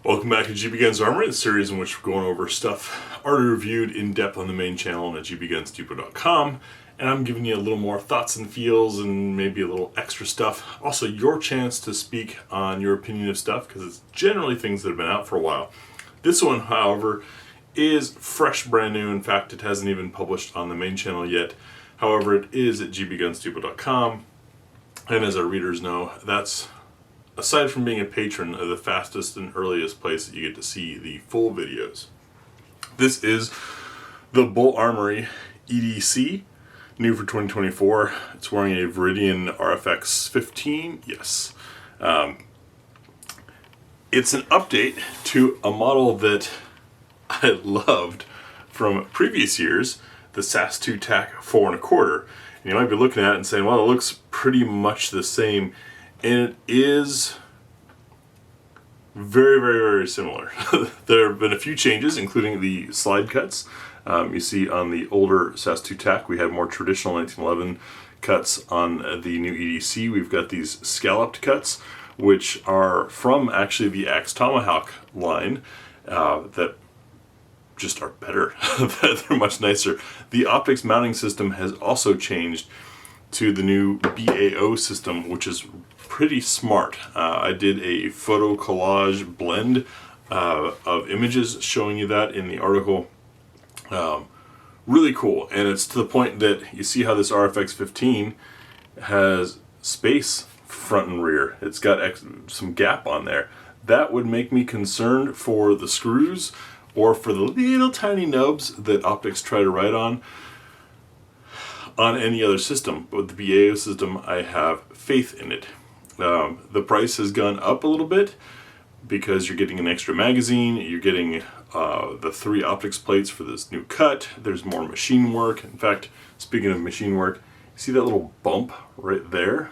Welcome back to GBGuns Armory, the series in which we're going over stuff already reviewed in depth on the main channel at gbgunsdepot.com, and I'm giving you a little more thoughts and feels and maybe a little extra stuff. Also, your chance to speak on your opinion of stuff, because it's generally things that have been out for a while. This one, however, is fresh, brand new. In fact, it hasn't even published on the main channel yet. However, it is at gbgunsdepot.com, and as our readers know, that's, aside from being a patron, the fastest and earliest place that you get to see the full videos. This is the BUL Armory EDC, new for 2024. It's wearing a Viridian RFX 15, yes. It's an update to a model that I loved from previous years, the SAS2 Tac 4 1/4. And you might be looking at it and saying, well, it looks pretty much the same. And it is very, very, very similar. There have been a few changes, including the slide cuts. You see on the older SAS2 Tac, we had more traditional 1911 cuts. On the new EDC, we've got these scalloped cuts, which are from actually the Axe Tomahawk line that just are better. They're much nicer. The optics mounting system has also changed to the new BAO system, which is pretty smart. I did a photo collage blend of images showing you that in the article. Really cool, and it's to the point that you see how this RFX 15 has space front and rear. It's got some gap on there. That would make me concerned for the screws or for the little tiny nubs that optics try to write on any other system. But with the BAO system, I have faith in it. The price has gone up a little bit because you're getting an extra magazine, you're getting the 3 optics plates for this new cut, there's more machine work. In fact, speaking of machine work, you see that little bump right there?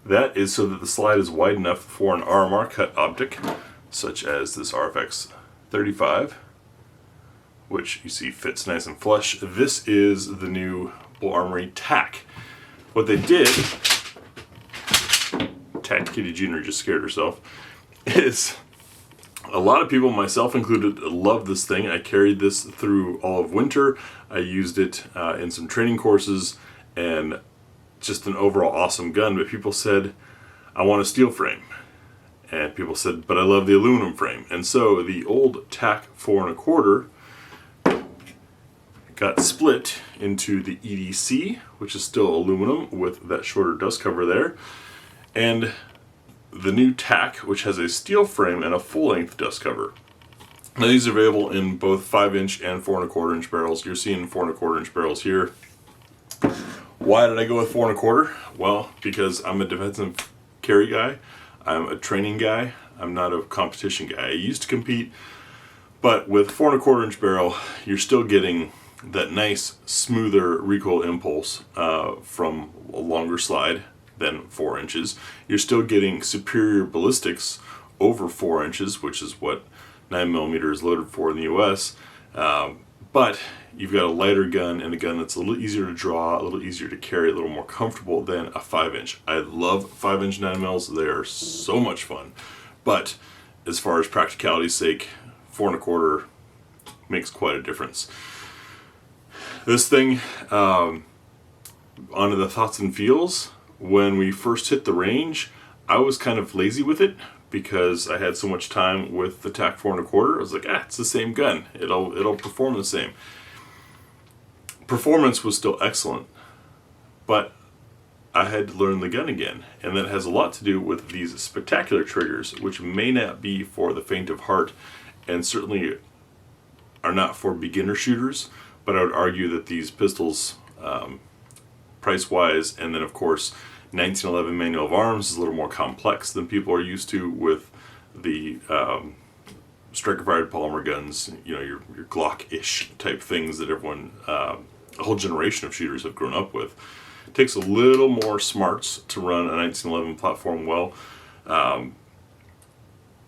That is so that the slide is wide enough for an RMR cut optic, such as this RFX 35, which you see fits nice and flush. This is the new BUL Armory Tac. What they did, Tac Kitty Jr. just scared herself, is a lot of people, myself included, love this thing. I carried this through all of winter. I used it in some training courses, and just an overall awesome gun. But people said, I want a steel frame. And people said, but I love the aluminum frame. And so the old Tac 4 1/4 got split into the EDC, which is still aluminum with that shorter dust cover there, and the new Tac, which has a steel frame and a full-length dust cover. Now these are available in both 5-inch and 4 1/4 inch barrels. You're seeing 4 1/4 inch barrels here. Why did I go with 4 1/4? Well, because I'm a defensive carry guy. I'm a training guy. I'm not a competition guy. I used to compete, but with 4 1/4 inch barrel, you're still getting that nice, smoother recoil impulse from a longer slide than 4 inches. You're still getting superior ballistics over 4 inches, which is what 9mm is loaded for in the US. But you've got a lighter gun and a gun that's a little easier to draw, a little easier to carry, a little more comfortable than a 5-inch. I love 5-inch 9mm. They are so much fun. But as far as practicality's sake, 4 1/4 makes quite a difference. This thing, onto the thoughts and feels. When we first hit the range, I was kind of lazy with it because I had so much time with the Tac 4 1/4. I was like, it's the same gun. It'll perform the same. Performance was still excellent, but I had to learn the gun again, and that has a lot to do with these spectacular triggers, which may not be for the faint of heart, and certainly are not for beginner shooters. But I would argue that these pistols, price-wise, and then of course 1911 manual of arms is a little more complex than people are used to with the striker-fired polymer guns, you know, your Glock-ish type things that everyone, a whole generation of shooters have grown up with. It takes a little more smarts to run a 1911 platform well.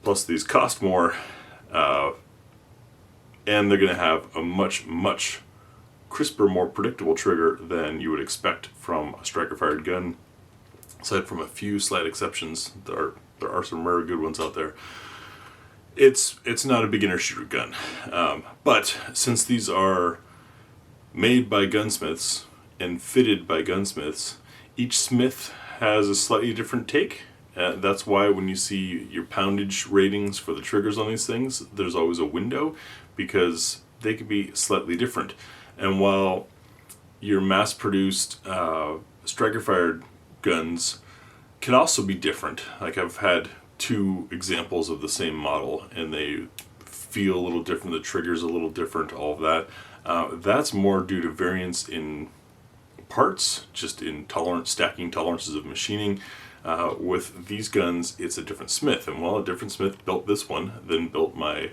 Plus these cost more, and they're going to have a much, much crisper, more predictable trigger than you would expect from a striker-fired gun. Aside from a few slight exceptions, there are some very good ones out there. It's not a beginner shooter gun, but since these are made by gunsmiths and fitted by gunsmiths, each smith has a slightly different take. That's why when you see your poundage ratings for the triggers on these things, there's always a window, because they can be slightly different. And while your mass-produced striker-fired guns can also be different, like I've had 2 examples of the same model, and they feel a little different, the trigger's a little different, all of that. That's more due to variance in parts, just in stacking tolerances of machining. With these guns, it's a different smith, and while a different smith built this one, then built my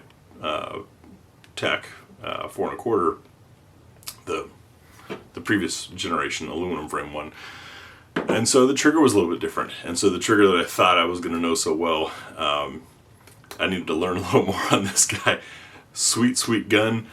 Tac 4 1/4, the previous generation aluminum frame one. And so the trigger was a little bit different. And so the trigger that I thought I was going to know so well, I needed to learn a little more on this guy. Sweet, sweet gun.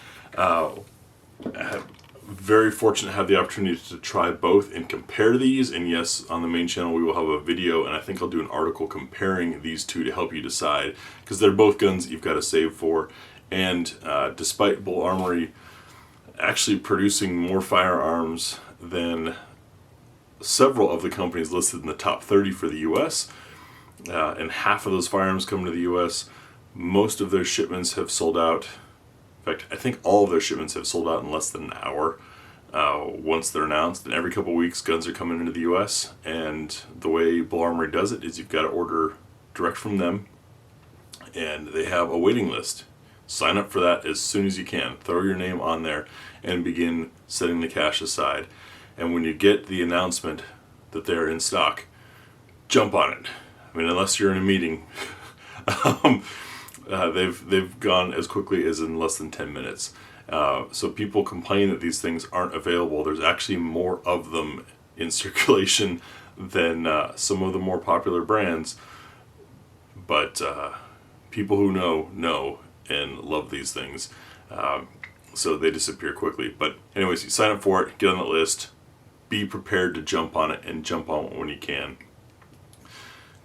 Very fortunate to have the opportunity to try both and compare these. And yes, on the main channel we will have a video, and I think I'll do an article comparing these two to help you decide, because they're both guns that you've got to save for. And despite BUL Armory actually producing more firearms than several of the companies listed in the top 30 for the US, and half of those firearms come to the US, most of their shipments have sold out. In fact, I think all of their shipments have sold out in less than an hour once they're announced. And every couple of weeks, guns are coming into the US, and the way BUL Armory does it is you've got to order direct from them, and they have a waiting list. Sign up for that as soon as you can. Throw your name on there and begin setting the cash aside. And when you get the announcement that they're in stock, jump on it. I mean, unless you're in a meeting, they've gone as quickly as in less than 10 minutes. So people complain that these things aren't available. There's actually more of them in circulation than some of the more popular brands. But people who know and love these things. So they disappear quickly. But anyways, you sign up for it, get on the list, be prepared to jump on it, and jump on it when you can.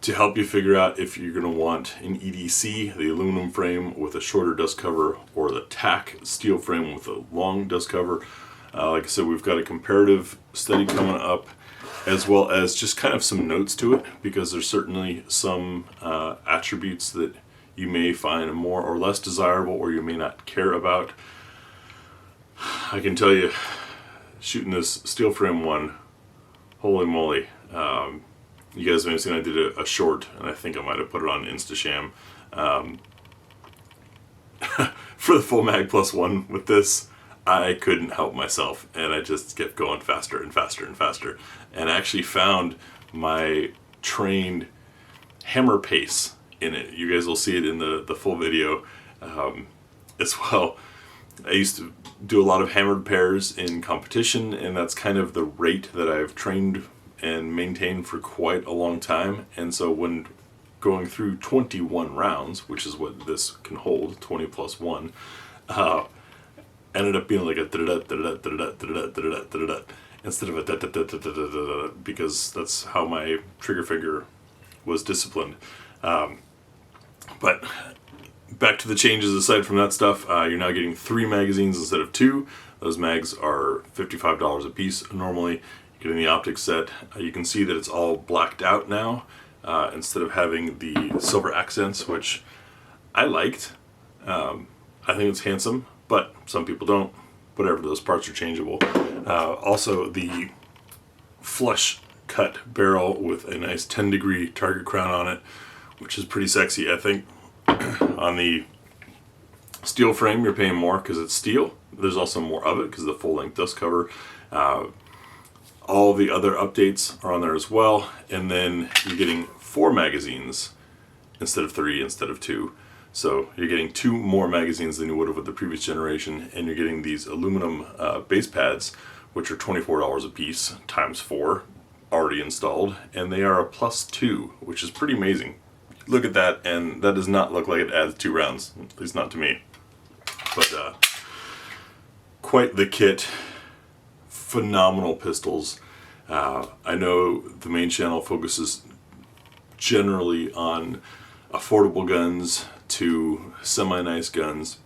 To help you figure out if you're going to want an EDC, the aluminum frame with a shorter dust cover, or the Tac steel frame with a long dust cover, like I said, we've got a comparative study coming up, as well as just kind of some notes to it, because there's certainly some attributes that you may find more or less desirable, or you may not care about. I can tell you, shooting this steel frame one, holy moly. You guys may have seen I did a short, and I think I might have put it on Instasham. For the full mag plus one with this, I couldn't help myself, and I just kept going faster and faster and faster. And I actually found my trained hammer pace in it. You guys will see it in the full video as well. I used to do a lot of hammered pairs in competition, and that's kind of the rate that I've trained and maintained for quite a long time. And so when going through 21 rounds, which is what this can hold, 20 plus 1, ended up being like a instead of a because that's how my trigger finger was disciplined. But back to the changes. Aside from that stuff, you're now getting 3 magazines instead of 2. Those mags are $55 a piece normally. Getting the optics set, you can see that it's all blacked out now, instead of having the silver accents, which I liked. I think it's handsome, but some people don't. Whatever, those parts are changeable. Also, the flush cut barrel with a nice 10-degree target crown on it, which is pretty sexy, I think. On the steel frame, you're paying more because it's steel. There's also more of it because of the full-length dust cover. All the other updates are on there as well, and then you're getting 4 magazines instead of 3, instead of 2. So you're getting 2 more magazines than you would have with the previous generation, and you're getting these aluminum base pads, which are $24 a piece, times 4, already installed, and they are a +2, which is pretty amazing. Look at that, and that does not look like it adds 2 rounds, at least not to me. But quite the kit. Phenomenal pistols. I know the main channel focuses generally on affordable guns to semi-nice guns,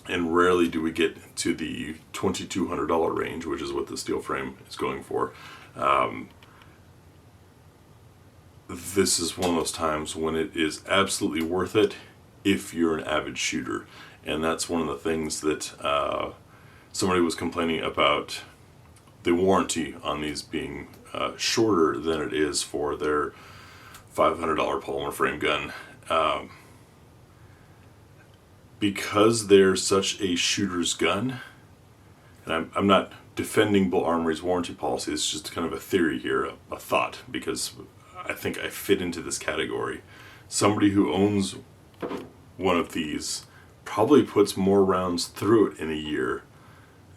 and rarely do we get to the $2,200 range, which is what the steel frame is going for. This is one of those times when it is absolutely worth it if you're an avid shooter. And that's one of the things that somebody was complaining about, the warranty on these being shorter than it is for their $500 polymer frame gun. Because they're such a shooter's gun, and I'm not defending BUL Armory's warranty policy, it's just kind of a theory here, a thought, because I think I fit into this category. Somebody who owns one of these probably puts more rounds through it in a year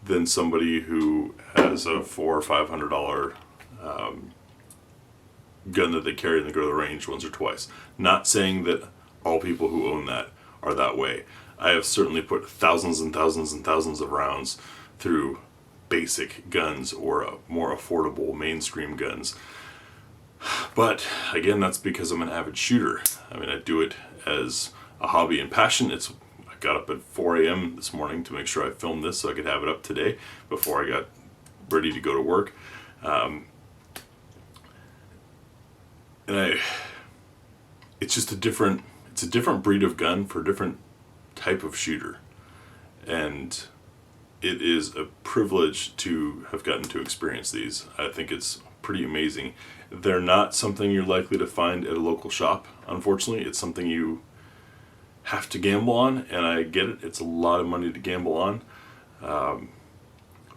than somebody who has a $400 or $500 gun that they carry and they go to the range once or twice. Not saying that all people who own that are that way. I have certainly put thousands and thousands and thousands of rounds through basic guns or more affordable mainstream guns. But again, that's because I'm an avid shooter. I mean, I do it as a hobby and passion. I got up at 4 a.m. this morning to make sure I filmed this so I could have it up today before I got ready to go to work. It's just a different breed of gun for a different type of shooter. And it is a privilege to have gotten to experience these. I think it's pretty amazing. They're not something you're likely to find at a local shop, unfortunately. It's something you have to gamble on, and I get it. It's a lot of money to gamble on.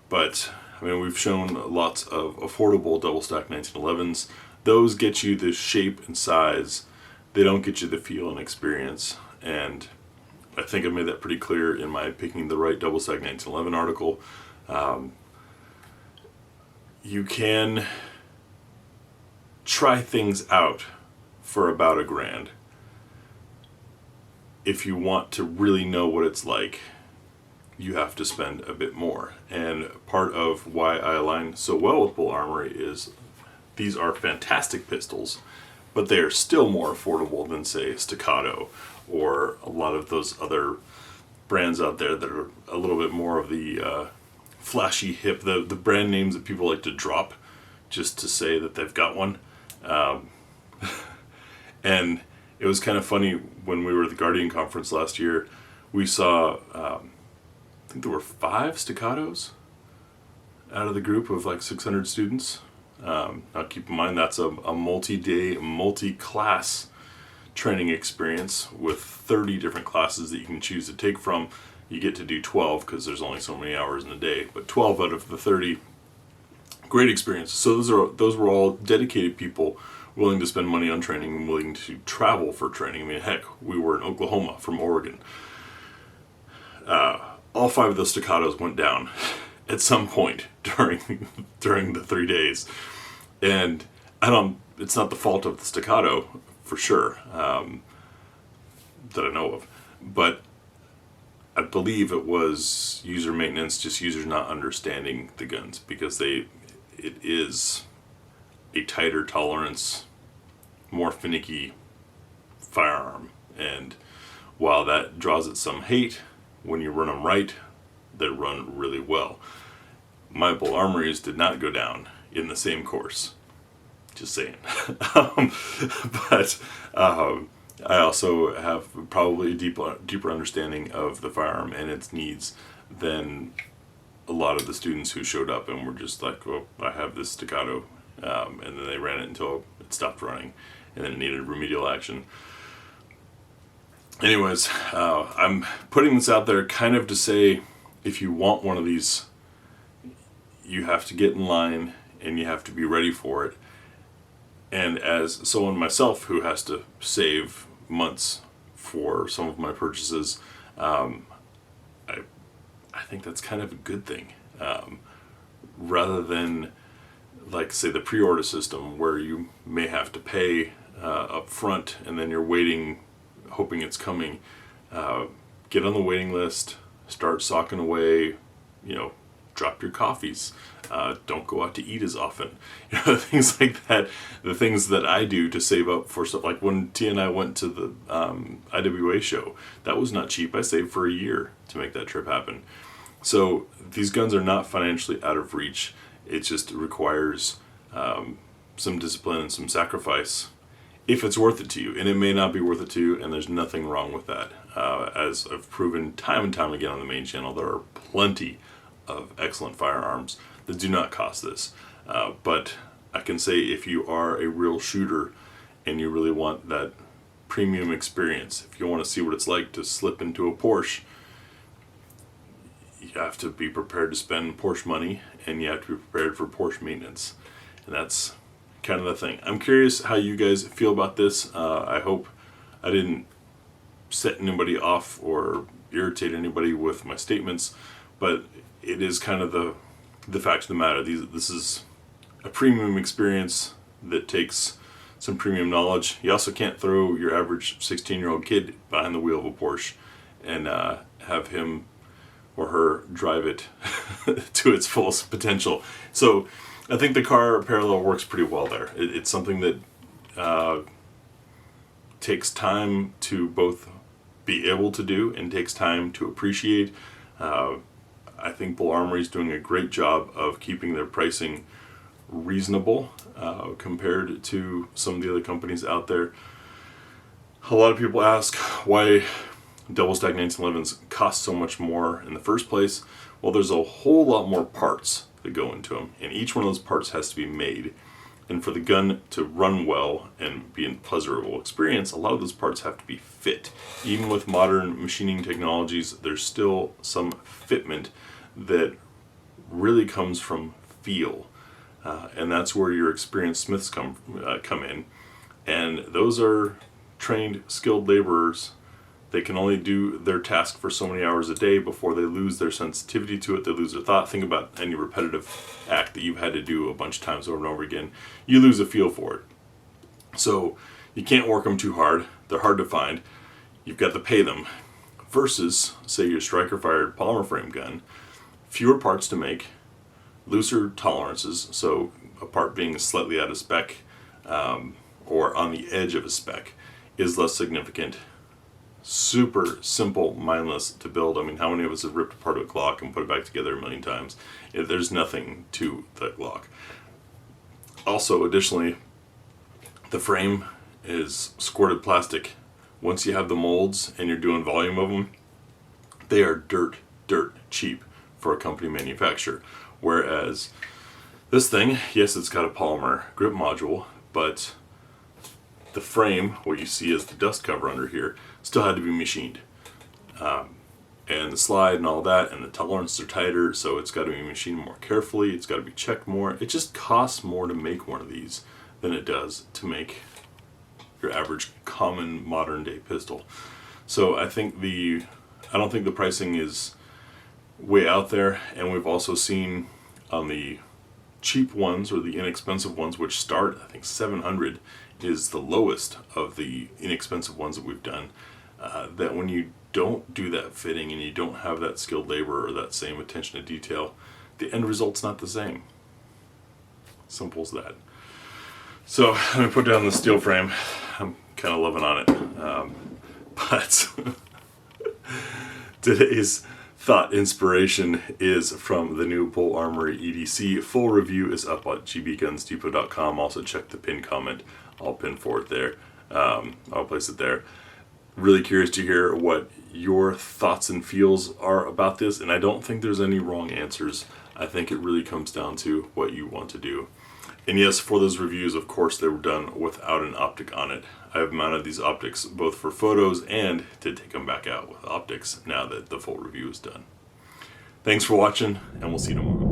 But, I mean, we've shown lots of affordable double-stack 1911s. Those get you the shape and size. They don't get you the feel and experience. And I think I made that pretty clear in my Picking the Right Double-Stack 1911 article. You can try things out for about $1,000 if you want to really know what it's like. You have to spend a bit more. And part of why I align so well with BUL Armory is these are fantastic pistols, but they are still more affordable than, say, Staccato or a lot of those other brands out there that are a little bit more of the flashy hip, the brand names that people like to drop just to say that they've got one. And it was kind of funny when we were at the Guardian conference last year, we saw, I think there were 5 Staccatos out of the group of like 600 students. Now keep in mind that's a multi-day, multi-class training experience with 30 different classes that you can choose to take from. You get to do 12 because there's only so many hours in a day, but 12 out of the 30, great experience. So those were all dedicated people willing to spend money on training and willing to travel for training. I mean, heck, we were in Oklahoma from Oregon. All 5 of those Staccatos went down at some point during the 3 days, and it's not the fault of the Staccato for sure, that I know of, but I believe it was user maintenance, just users not understanding the guns, because it is a tighter tolerance, more finicky firearm. And while that draws it some hate, when you run them right, they run really well. My BUL Armories did not go down in the same course. Just saying. But I also have probably a deeper understanding of the firearm and its needs than a lot of the students who showed up and were just like, well, I have this Staccato, and then they ran it until it stopped running, and then it needed remedial action. Anyways, I'm putting this out there kind of to say, if you want one of these, you have to get in line and you have to be ready for it. And as someone myself who has to save months for some of my purchases, I think that's kind of a good thing. Rather than, like, say, the pre-order system where you may have to pay up front and then you're waiting, hoping it's coming. Get on the waiting list, start socking away, drop your coffees. Don't go out to eat as often. Things like that. The things that I do to save up for stuff. Like when Tia and I went to the IWA show, that was not cheap. I saved for a year to make that trip happen. So these guns are not financially out of reach. It just requires some discipline and some sacrifice if it's worth it to you. And it may not be worth it to you, and there's nothing wrong with that. As I've proven time and time again on the main channel, there are plenty of excellent firearms that do not cost this. But I can say if you are a real shooter and you really want that premium experience, if you want to see what it's like to slip into a Porsche, you have to be prepared to spend Porsche money, and you have to be prepared for Porsche maintenance. And that's kind of the thing. I'm curious how you guys feel about this. I hope I didn't set anybody off or irritate anybody with my statements, but it is kind of the fact of the matter. This is a premium experience that takes some premium knowledge. You also can't throw your average 16-year-old kid behind the wheel of a Porsche and have him or her drive it to its fullest potential. So I think the car parallel works pretty well there. It's something that takes time to both be able to do and takes time to appreciate. I think BUL Armory is doing a great job of keeping their pricing reasonable compared to some of the other companies out there. A lot of people ask why double stack 1911s cost so much more in the first place. Well, there's a whole lot more parts that go into them, and each one of those parts has to be made. And for the gun to run well and be a pleasurable experience, a lot of those parts have to be fit. Even with modern machining technologies, there's still some fitment that really comes from feel. And that's where your experienced smiths come in. And those are trained, skilled laborers. They can only do their task for so many hours a day before they lose their sensitivity to it, they lose their thought. Think about any repetitive act that you've had to do a bunch of times over and over again. You lose a feel for it. So you can't work them too hard. They're hard to find. You've got to pay them. Versus, say, your striker-fired polymer frame gun, fewer parts to make, looser tolerances, so a part being slightly out of spec or on the edge of a spec is less significant. Super simple, mindless to build. I mean, how many of us have ripped apart a Glock and put it back together a million times? There's nothing to the Glock. Also, additionally, the frame is squirted plastic. Once you have the molds and you're doing volume of them, they are dirt cheap for a company manufacturer. Whereas this thing, yes, it's got a polymer grip module, but the frame, what you see as the dust cover under here, still had to be machined. And the slide and all that, and the tolerances are tighter, so it's got to be machined more carefully, it's got to be checked more. It just costs more to make one of these than it does to make your average common modern day pistol. So I don't think the pricing is way out there, and we've also seen on the cheap ones or the inexpensive ones, which start, I think $700 is the lowest of the inexpensive ones that we've done, that when you don't do that fitting and you don't have that skilled labor or that same attention to detail, the end result's not the same. Simple as that. So let me put down the steel frame. I'm kind of loving on it. But today's thought inspiration is from the new BUL Armory EDC. Full review is up at gbgunsdepot.com. Also check the pinned comment. I'll pin for it there. I'll place it there. Really curious to hear what your thoughts and feels are about this, and I don't think there's any wrong answers. I think it really comes down to what you want to do. And yes, for those reviews, of course, they were done without an optic on it. I have mounted these optics both for photos and to take them back out with optics now that the full review is done. Thanks for watching, and we'll see you tomorrow.